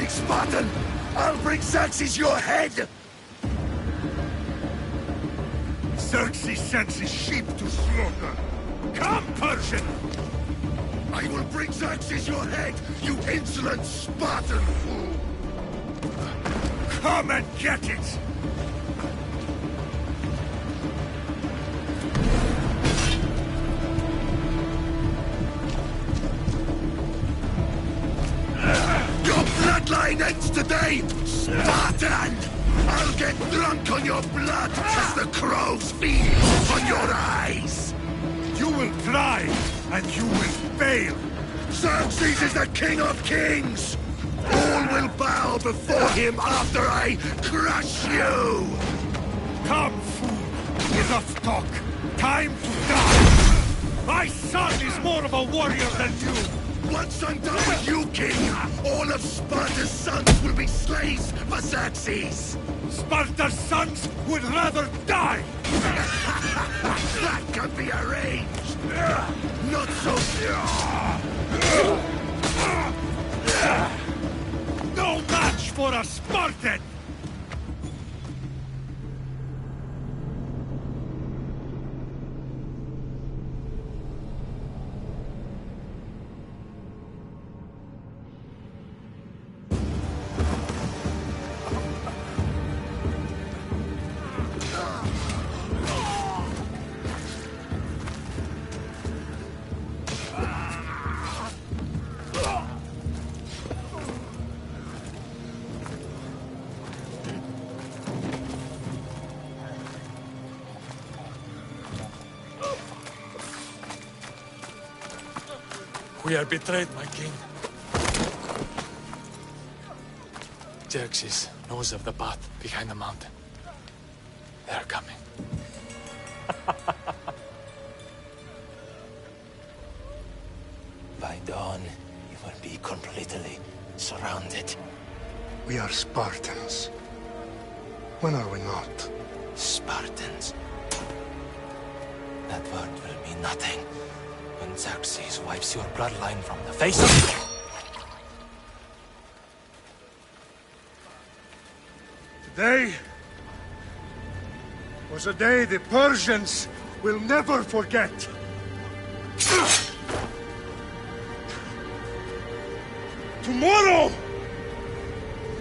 Spartan! I'll bring Xerxes your head! Xerxes sends his sheep to slaughter. Come, Persian! I will bring Xerxes your head, you insolent Spartan fool! Come and get it! Your bloodline ends today, Spartan! I'll get drunk on your blood as the crows feed on your eyes! You will try, and you will fail! Xerxes is the king of kings! All will bow before him after I crush you! Come, fool! Enough talk! Time to die! My son is more of a warrior than you! Once I'm done with you, king, all of Sparta's sons will be slaves for Xerxes! Sparta's sons would rather die! That can be arranged! Not so... No match for a Spartan! We are betrayed, my king. Xerxes knows of the path behind the mountain. They are coming. By dawn, you will be completely surrounded. We are Spartans. When are we not? Spartans. That word will mean nothing when Xerxes wipes your bloodline from the face of... Today was a day the Persians will never forget. Tomorrow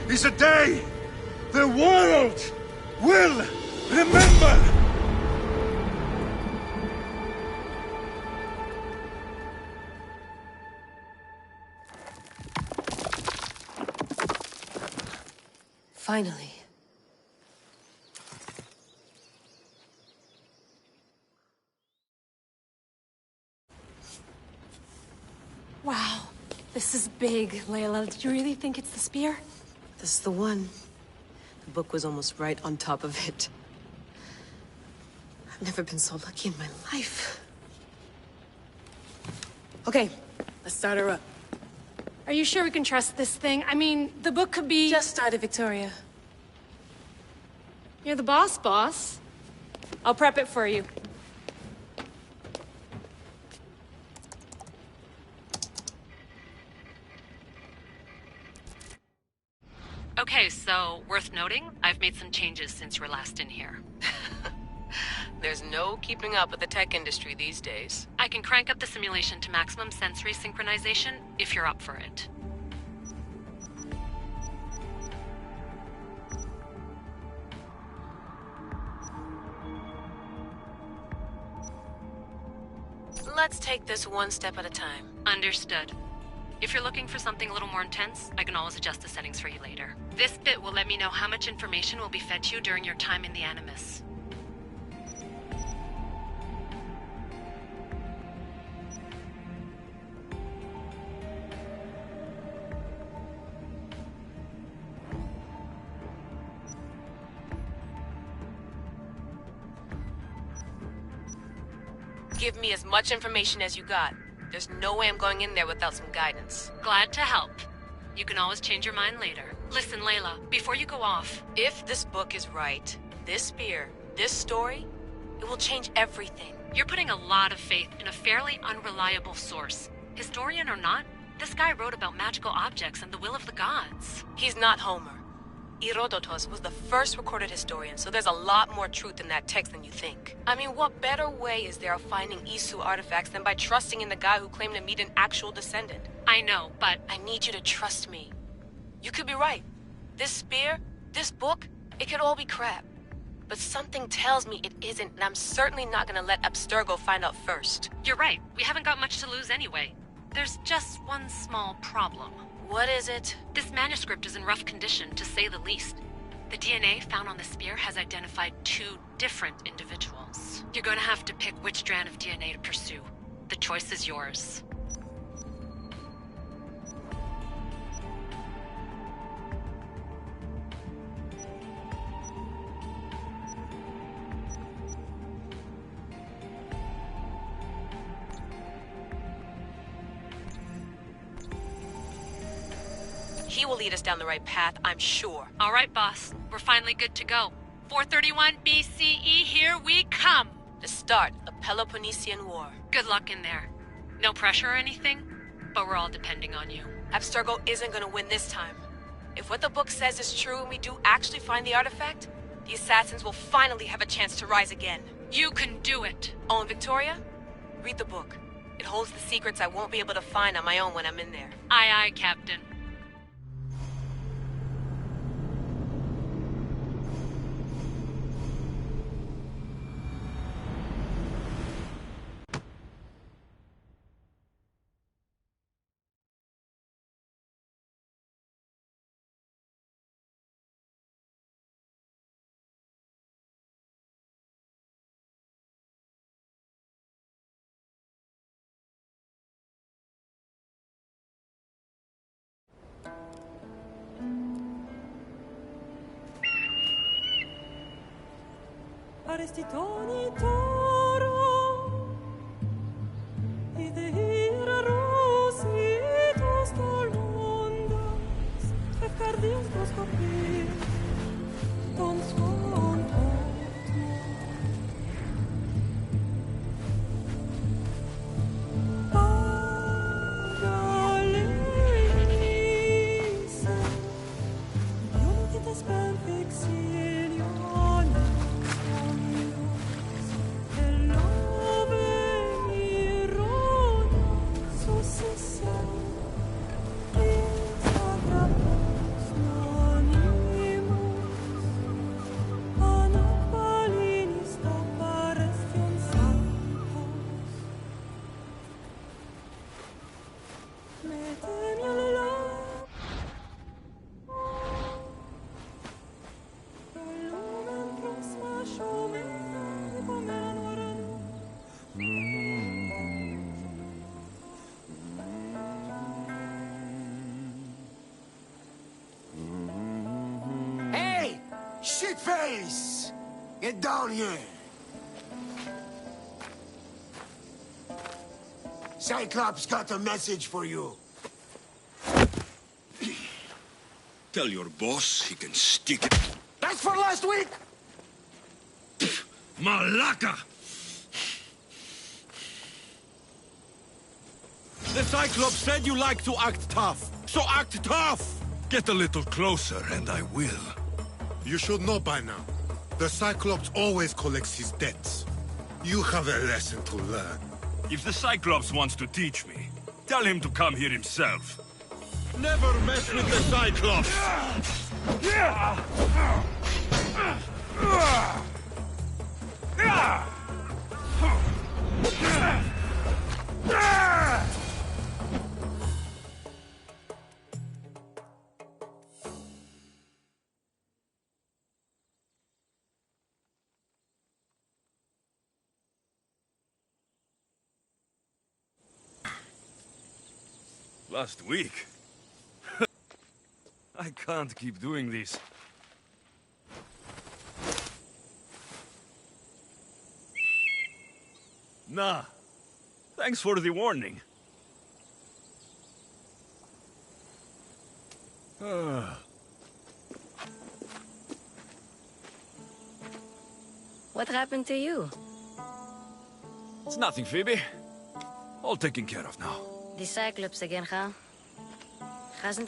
is a day the world will remember. Finally. Wow. This is big, Layla. Did you really think it's the spear? This is the one. The book was almost right on top of it. I've never been so lucky in my life. Okay, let's start her up. Are you sure we can trust this thing? I mean, the book could be... Just started, Victoria. You're the boss. I'll prep it for you. Okay, so worth noting, I've made some changes since you were last in here. There's no keeping up with the tech industry these days. I can crank up the simulation to maximum sensory synchronization if you're up for it. Let's take this one step at a time. Understood. If you're looking for something a little more intense, I can always adjust the settings for you later. This bit will let me know how much information will be fed to you during your time in the Animus. Give me as much information as you got. There's no way I'm going in there without some guidance. Glad to help. You can always change your mind later. Listen, Layla, before you go off... If this book is right, this spear, this story, it will change everything. You're putting a lot of faith in a fairly unreliable source. Historian or not, this guy wrote about magical objects and the will of the gods. He's not Homer. Herodotus was the first recorded historian, so there's a lot more truth in that text than you think. I mean, what better way is there of finding Isu artifacts than by trusting in the guy who claimed to meet an actual descendant? I know, but... I need you to trust me. You could be right. This spear, this book, it could all be crap. But something tells me it isn't, and I'm certainly not gonna let Abstergo find out first. You're right. We haven't got much to lose anyway. There's just one small problem. What is it? This manuscript is in rough condition, to say the least. The DNA found on the spear has identified 2 different individuals. You're gonna have to pick which strand of DNA to pursue. The choice is yours. He will lead us down the right path, I'm sure. All right, boss. We're finally good to go. 431 BCE, here we come! The start of the Peloponnesian War. Good luck in there. No pressure or anything, but we're all depending on you. Abstergo isn't gonna win this time. If what the book says is true and we do actually find the artifact, the assassins will finally have a chance to rise again. You can do it! Oh, and Victoria? Read the book. It holds the secrets I won't be able to find on my own when I'm in there. Aye, aye, Captain. Arestitoni toro Idehira rositos tolmondas Efcardias proscopir Ton suon Paralelisa Ionitas perfectionione Successor, is a Shitface! Get down here! Cyclops got a message for you. Tell your boss he can stick it. That's for last week! Malaka! The Cyclops said you like to act tough, so act tough! Get a little closer and I will. You should know by now. The Cyclops always collects his debts. You have a lesson to learn. If the Cyclops wants to teach me, tell him to come here himself. Never mess with the Cyclops! Last week? I can't keep doing this. Nah. Thanks for the warning. What happened to you? It's nothing, Phoebe. All taken care of now. The Cyclops again, huh?